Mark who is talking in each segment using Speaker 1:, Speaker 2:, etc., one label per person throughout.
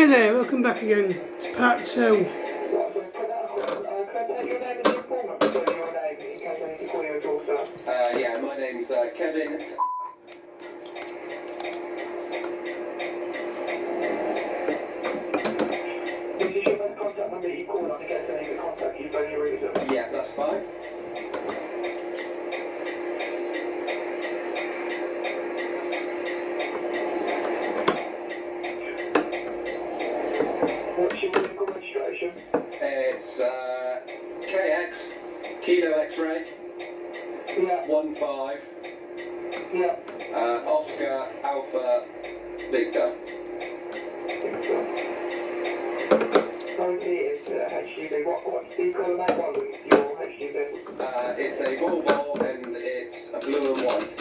Speaker 1: Hi there, welcome back again to part 2.
Speaker 2: Yeah, my name's Kevin. Yeah, that's fine.
Speaker 3: What's your vehicle registration?
Speaker 2: It's KX Kilo X-ray
Speaker 3: Yeah,
Speaker 2: 15
Speaker 3: yeah.
Speaker 2: Oscar Alpha Victor.
Speaker 3: Currently it's HGV. What's the colour name on your HGV?
Speaker 2: It's a Volvo and it's a blue and white.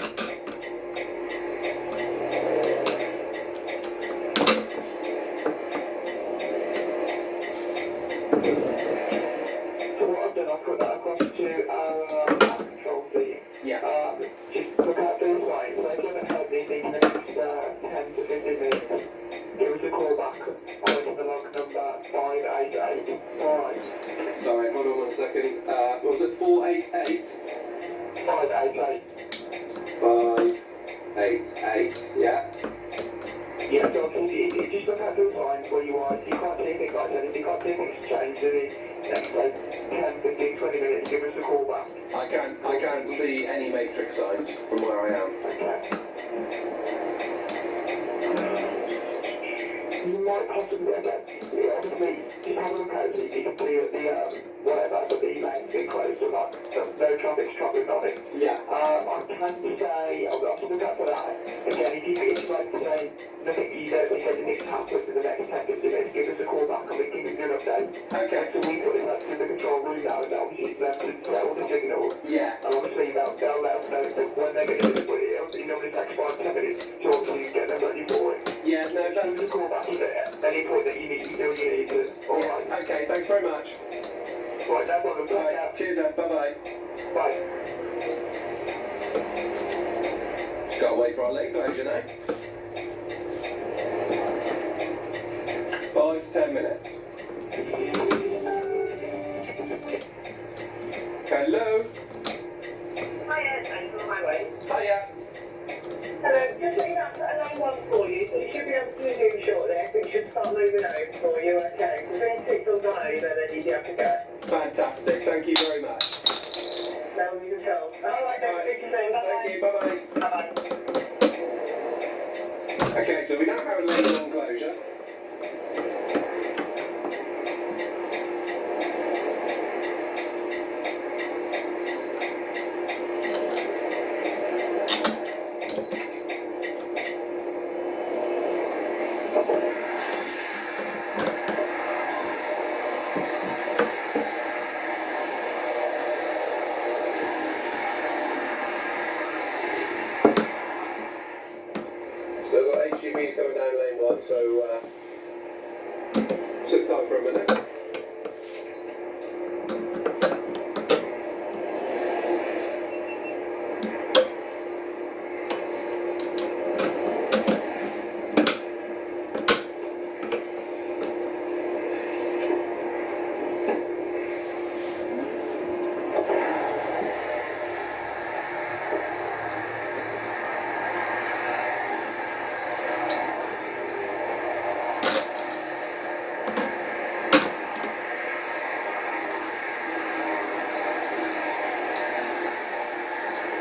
Speaker 3: So what I've done, I've put that across to our control team.
Speaker 2: Yeah.
Speaker 3: Just look out for the sign. So if you haven't heard anything in the next 10 to 15 minutes, give us a call back on the log number 588. Alright.
Speaker 2: Sorry, hold on 1 second. What was it? 488?
Speaker 3: 588.
Speaker 2: 588. Yeah.
Speaker 3: Yeah, so if you just look out for the signs where you are, if you can't see anything like that, if you can't see anything's changed in the next like 10, 15, 20 minutes, give us a call back.
Speaker 2: I can't see any matrix signs from where I am.
Speaker 3: Okay. You might possibly, again, obviously, just have a look at it so you can see that the, whatever, the lane's been closed or not. So no traffic's traffic on it.
Speaker 2: Yeah.
Speaker 3: I can say, I'll have to look out for that. Again, if you'd like to say nothing you don't think anything happens in the next 10, 15 minutes, give us a call back and we can give you an update.
Speaker 2: Okay.
Speaker 3: So we put it up to the control room now, and obviously it's them to tell the signal.
Speaker 2: Yeah.
Speaker 3: And obviously they'll let us know that when they're going to do it, but it normally takes 5 to 10 minutes to obviously get them ready for it.
Speaker 2: Yeah, no,
Speaker 3: Give us a call back at any point that you feel you need to. Alright.
Speaker 2: Okay, thanks very much.
Speaker 3: Right, no problem. Take care.
Speaker 2: Right, cheers then, bye-bye.
Speaker 3: Bye.
Speaker 2: Just got to wait for our lane closure now. 5 to 10 minutes. Hello?
Speaker 4: Hiya, thanks on my way.
Speaker 2: Hiya.
Speaker 4: Hello, just looking out for a line one for you, so you should be able to resume shortly. We should start moving out for you, okay? If any signals on over, then you have to go.
Speaker 2: Fantastic, thank you very much.
Speaker 4: No, you can tell. Alright, then, speak to you soon. Bye-bye.
Speaker 2: Thank you, bye-bye.
Speaker 4: Bye-bye.
Speaker 2: Okay, so we now have a lane one closure. So I've got HGVs coming down lane one, so sit tight for a minute.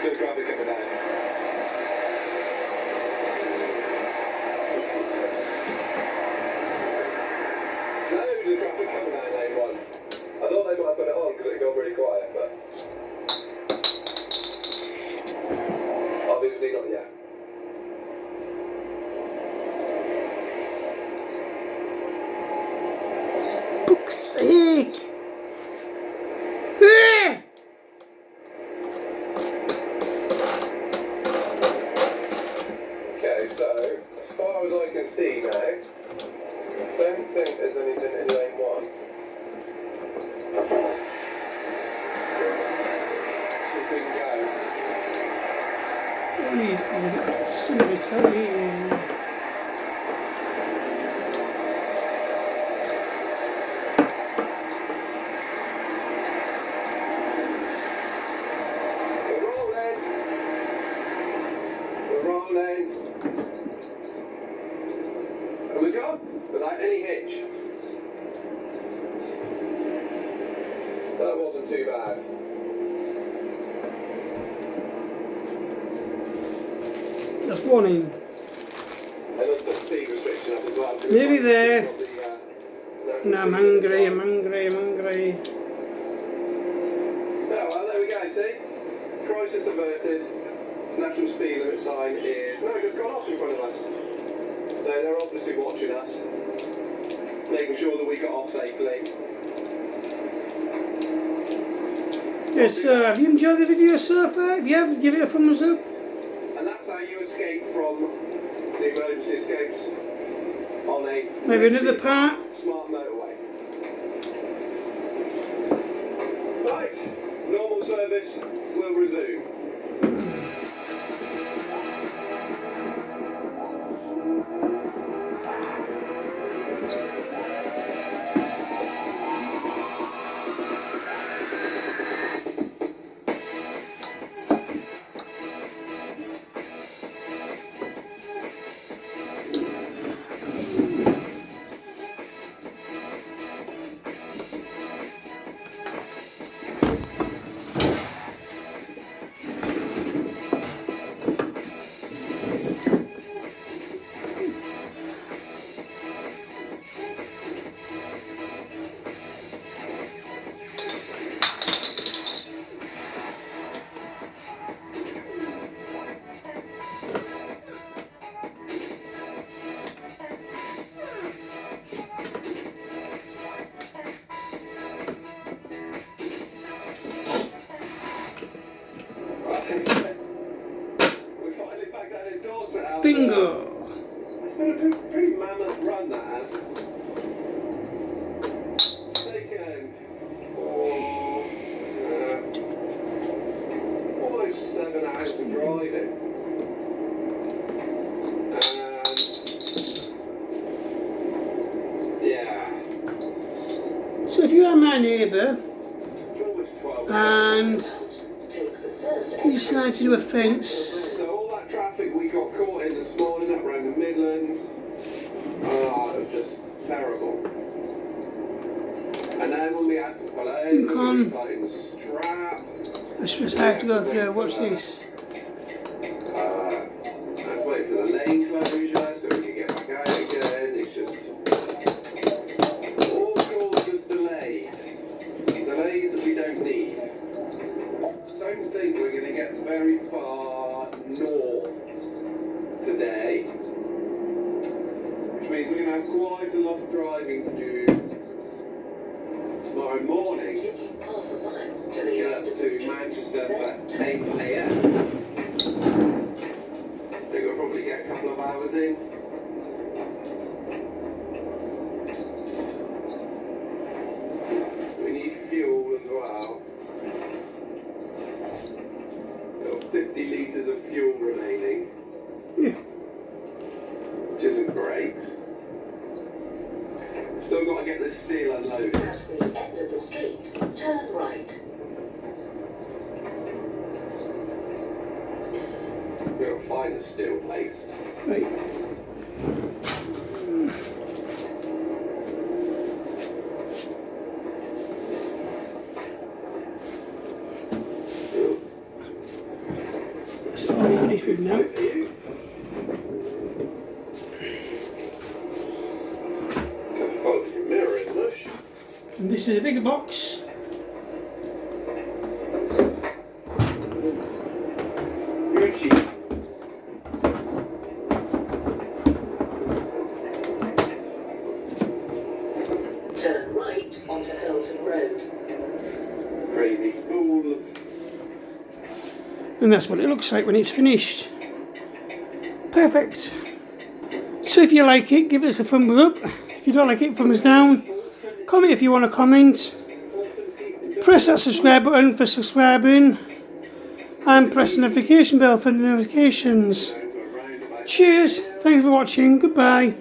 Speaker 2: Still traffic coming down. Loads of traffic coming down lane one. I thought they might have put it on because it got really quiet, but obviously not yet.
Speaker 1: Fuck's sake! Ah!
Speaker 2: Okay, so as far as I can see now, I don't think there's anything in lane one. See if we can go.
Speaker 1: Somebody tell me.
Speaker 2: And we're gone, without any hitch. That wasn't too bad.
Speaker 1: That's one in.
Speaker 2: They looked at the speed restriction up as well.
Speaker 1: Nearly there.
Speaker 2: Got the,
Speaker 1: No, I'm hungry, I'm hungry, I'm hungry.
Speaker 2: Oh, well, there we go, see? Crisis averted. National speed limit sign is now just gone off in front of us. So they're obviously watching us, making sure that we got off safely.
Speaker 1: Yes, have you enjoyed the video so far? If you have, give it a thumbs up.
Speaker 2: And that's how you escape from the emergency escapes on a
Speaker 1: Maybe another part.
Speaker 2: smart motorway. Right, normal service will resume. We finally back down in Dorset. Out
Speaker 1: Bingo!
Speaker 2: It's been a pretty mammoth run, that has. It's taken almost 7 hours to drive it. Yeah,
Speaker 1: So if you are my neighbour
Speaker 2: it's almost 12
Speaker 1: and you decide to do a fence,
Speaker 2: So all that traffic we got caught in this morning up around the Midlands, it was just terrible. And then when we had to pull over, we
Speaker 1: Come.
Speaker 2: were tighten the strap.
Speaker 1: let's just have to go through. Watch this.
Speaker 2: I was waiting for the lane closure so we could get back out again. It's just all caused us delays. Delays that we don't need. Don't think we're going to get very far north today, which means we're going to have quite a lot of driving to do tomorrow morning to get up to Manchester for 8 AM. I think we'll probably get a couple of hours in. We need fuel as well. 50 litres of fuel remaining,
Speaker 1: Yeah.
Speaker 2: which isn't great. Still got to get this steel unloaded.
Speaker 5: At the end of the street, turn right.
Speaker 2: We've got to find the steel place.
Speaker 1: Right. That's all finished with now.
Speaker 2: Over you. Got a faulty mirror in mush.
Speaker 1: And this is a bigger box.
Speaker 2: Gucci.
Speaker 5: Turn right onto Hilton Road.
Speaker 2: Crazy fools.
Speaker 1: And that's what it looks like when it's finished. Perfect. So if you like it, give us a thumbs up. If you don't like it, thumbs down. Comment if you want to comment. Press that subscribe button for subscribing. And press the notification bell for the notifications. Cheers. Thank you for watching. Goodbye.